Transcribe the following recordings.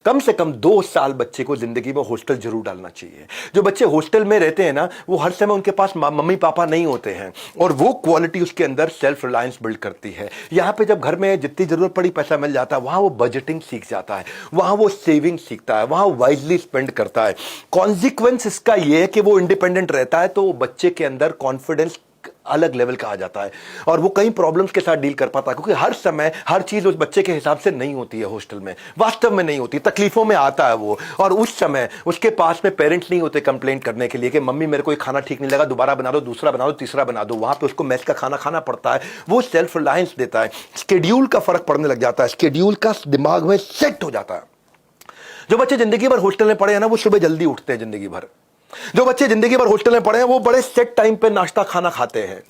कम से कम 2 साल बच्चे को जिंदगी में हॉस्टल जरूर डालना चाहिए। जो बच्चे हॉस्टल में रहते हैं ना, वो हर समय उनके पास मम्मी पापा नहीं होते हैं और वो क्वालिटी उसके अंदर सेल्फ रिलायंस बिल्ड करती है। यहाँ पे जब घर में जितनी जरूरत पड़ी पैसा मिल जाता है, वहां वो बजटिंग सीख जाता है, वहां वो सेविंग सीखता है, वहां वाइजली स्पेंड करता है। कॉन्सिक्वेंस इसका ये है कि वो इंडिपेंडेंट रहता है, तो बच्चे के अंदर कॉन्फिडेंस अलग लेवल का आ जाता है और वो कई प्रॉब्लम्स के साथ डील कर पाता है, क्योंकि हर समय हर चीज उस बच्चे के हिसाब से नहीं होती है। हॉस्टल में वास्तव में नहीं होती, तकलीफों में आता है वो, और उस समय उसके पास में पेरेंट्स नहीं होते कंप्लेंट करने के लिए कि मम्मी मेरे को ये खाना ठीक नहीं लगा, दोबारा बना दो, दूसरा बना दो, तीसरा बना दो। वहां पे उसको मेस का खाना खाना पड़ता है। वो सेल्फ रिलायंस देता है, स्केड्यूल का फर्क पड़ने लग जाता है, स्केड्यूल का दिमाग में सेट हो जाता है। जो बच्चे जिंदगी भर हॉस्टल में पड़े हैं ना, वो सुबह जल्दी उठते हैं जिंदगी भर। जो बच्चे जिंदगी भर हॉस्टल में पड़े हैं, वो बड़े सेट टाइम पे नाश्ता खाना खाते हैं।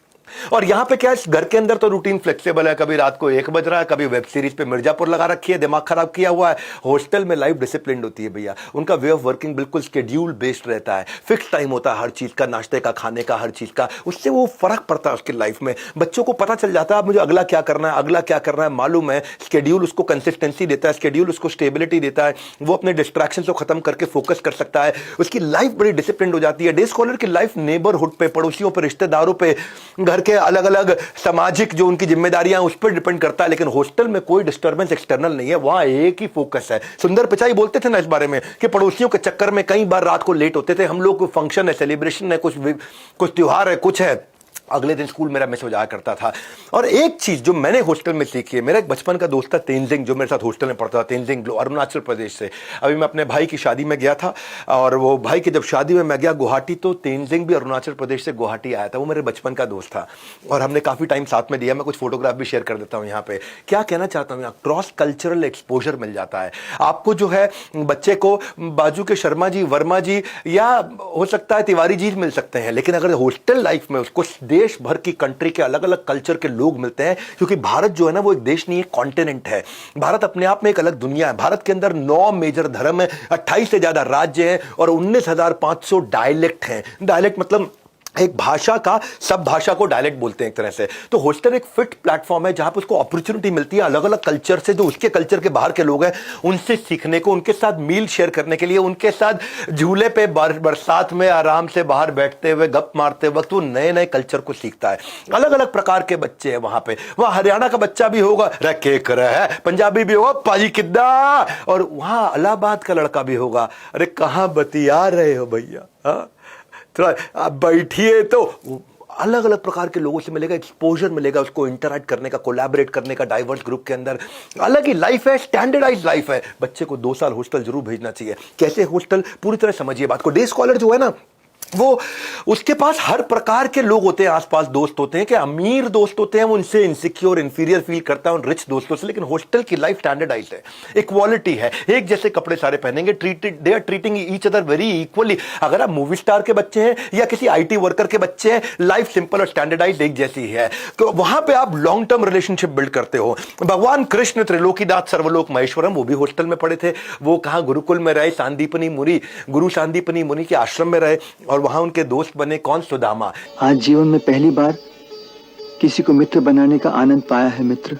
और यहां पे क्या है, घर के अंदर तो रूटीन फ्लेक्सिबल है, कभी रात को 1 बज रहा है, कभी वेब सीरीज पे मिर्जापुर लगा रखी है, दिमाग खराब किया हुआ है। हॉस्टल में लाइफ डिसिप्लिन होती है भैया, उनका वे ऑफ वर्किंग बिल्कुल शेड्यूल बेस्ड रहता है, फिक्स टाइम होता है हर चीज का, नाश्ते का, खाने का, हर चीज का। उससे वो फर्क पड़ता है उसकी लाइफ में। बच्चों को पता चल जाता है मुझे अगला क्या करना है, अगला क्या करना है मालूम है। शेड्यूल उसको कंसिस्टेंसी देता है, शेड्यूल उसको स्टेबिलिटी देता है, वो अपने डिस्ट्रैक्शन को खत्म करके फोकस कर सकता है, उसकी लाइफ बड़ी डिसिप्लिन हो जाती है। डे स्कॉलर की लाइफ नेबरहुड पे, पड़ोसियों पे, रिश्तेदारों पे, घर के अलग अलग सामाजिक जो उनकी जिम्मेदारियां उस पर डिपेंड करता है। लेकिन हॉस्टल में कोई डिस्टर्बेंस एक्सटर्नल नहीं है, वहां एक ही फोकस है। सुंदर पिचाई बोलते थे ना इस बारे में कि पड़ोसियों के चक्कर में कई बार रात को लेट होते थे हम लोग। कोई फंक्शन है, सेलिब्रेशन है, कुछ त्योहार है, कुछ है, अगले दिन स्कूल मेरा मिस हो जाया करता था। और एक चीज जो मैंने हॉस्टल में सीखी है, मेरा एक बचपन का दोस्त था तेंजिंग, जो मेरे साथ हॉस्टल में पढ़ता था, तेंजिंग अरुणाचल प्रदेश से। अभी मैं अपने भाई की शादी में गया था, और वो भाई की जब शादी में मैं गया गुवाहाटी, तो तेंजिंग भी अरुणाचल प्रदेश से गुवाहाटी आया था। वो मेरे बचपन का दोस्त था और हमने काफी टाइम साथ में दिया। मैं कुछ फोटोग्राफ भी शेयर कर देता हूँ यहाँ पे। क्या कहना चाहता हूँ, क्रॉस कल्चरल एक्सपोजर मिल जाता है आपको। जो है बच्चे को बाजू के शर्मा जी, वर्मा जी, या हो सकता है तिवारी जी मिल सकते हैं, लेकिन अगर हॉस्टल लाइफ में उसको देश भर की कंट्री के अलग अलग कल्चर के लोग मिलते हैं, क्योंकि भारत जो है ना, वो एक देश नहीं, एक कॉन्टिनेंट है। भारत अपने आप में एक अलग दुनिया है। भारत के अंदर 9 मेजर धर्म है, 28 से ज्यादा राज्य हैं और 19,500 डायलेक्ट हैं। डायलेक्ट मतलब एक भाषा का, सब भाषा को डायलेक्ट बोलते हैं एक तरह से। तो हॉस्टल एक फिट प्लेटफॉर्म है जहां पर उसको अपॉर्चुनिटी मिलती है अलग अलग कल्चर से, जो उसके कल्चर के बाहर के लोग हैं उनसे सीखने को, उनके साथ मील शेयर करने के लिए, उनके साथ झूले पे बरसात में आराम से बाहर बैठते हुए गप मारते वक्त वो नए नए कल्चर को सीखता है। अलग अलग प्रकार के बच्चे हैं वहां पे। वहां हरियाणा का बच्चा भी होगा, पंजाबी भी होगा, पाजी किद्दा, और वहां इलाहाबाद का लड़का भी होगा, अरे कहां बतिया रहे हो भैया, थोड़ा आप बैठिए। तो अलग अलग प्रकार के लोगों से मिलेगा, एक्सपोजर मिलेगा उसको, इंटरैक्ट करने का, कोलैबोरेट करने का, डाइवर्स ग्रुप के अंदर। अलग ही लाइफ है, स्टैंडर्डाइज लाइफ है। बच्चे को 2 साल हॉस्टल जरूर भेजना चाहिए। कैसे हॉस्टल, पूरी तरह समझिए बात को। डे स्कॉलर जो है ना, वो उसके पास हर प्रकार के लोग होते हैं, आसपास दोस्त होते हैं, कि अमीर दोस्त होते हैं, वो उनसे इनसिक्योर, इंफीरियर फील करता है उन रिच दोस्तों से। लेकिन हॉस्टल की लाइफ स्टैंडर्डाइज है, इक्वालिटी है, एक जैसे कपड़े सारे पहनेंगे, they are treating each other very equally. अगर आप मूवी स्टार के बच्चे हैं या किसी आईटी वर्कर के बच्चे हैं, लाइफ सिंपल और स्टैंडर्डाइज एक जैसी है। तो वहां पे आप लॉन्ग टर्म रिलेशनशिप बिल्ड करते हो। भगवान कृष्ण त्रिलोकीनाथ सर्वलोक महेश्वरम, वो भी हॉस्टल में पढ़े थे। वो कहां गुरुकुल में रहे, सांदीपनी मुनि, गुरु सांदीपनी मुनि के आश्रम में रहे, और वहां उनके दोस्त बने कौन, सुदामा। आज जीवन में पहली बार किसी को मित्र बनाने का आनंद पाया है मित्र।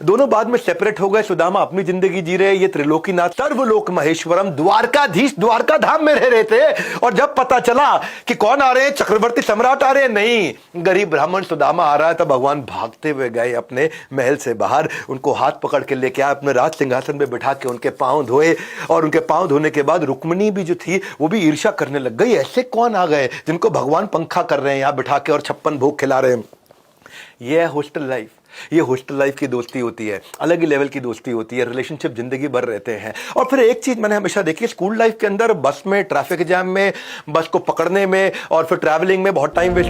दोनों बाद में सेपरेट हो गए। सुदामा अपनी जिंदगी जी रहे, ये त्रिलोकीनाथ सर्वलोक महेश्वरम द्वारकाधीश द्वारका धाम में रह रहे थे। और जब पता चला कि कौन आ रहे हैं, चक्रवर्ती सम्राट आ रहे हैं, नहीं, गरीब ब्राह्मण सुदामा आ रहा है, तब भगवान भागते हुए गए अपने महल से बाहर, उनको हाथ पकड़ के लेके आए, अपने राज सिंहासन में बिठा के उनके पांव धोए। और उनके पांव धोने के बाद रुक्मिणी भी जो थी वो भी ईर्ष्या करने लग गई, ऐसे कौन आ गए जिनको भगवान पंखा कर रहे हैं यहां बिठा के और 56 भोग खिला रहे हैं। ये है हॉस्टल लाइफ। ये हॉस्टल लाइफ की दोस्ती होती है, अलग ही लेवल की दोस्ती होती है, रिलेशनशिप जिंदगी भर रहते हैं। और फिर एक चीज मैंने हमेशा देखी, स्कूल लाइफ के अंदर बस में ट्रैफिक जैम में, बस को पकड़ने में और फिर ट्रैवलिंग में बहुत टाइम वेस्ट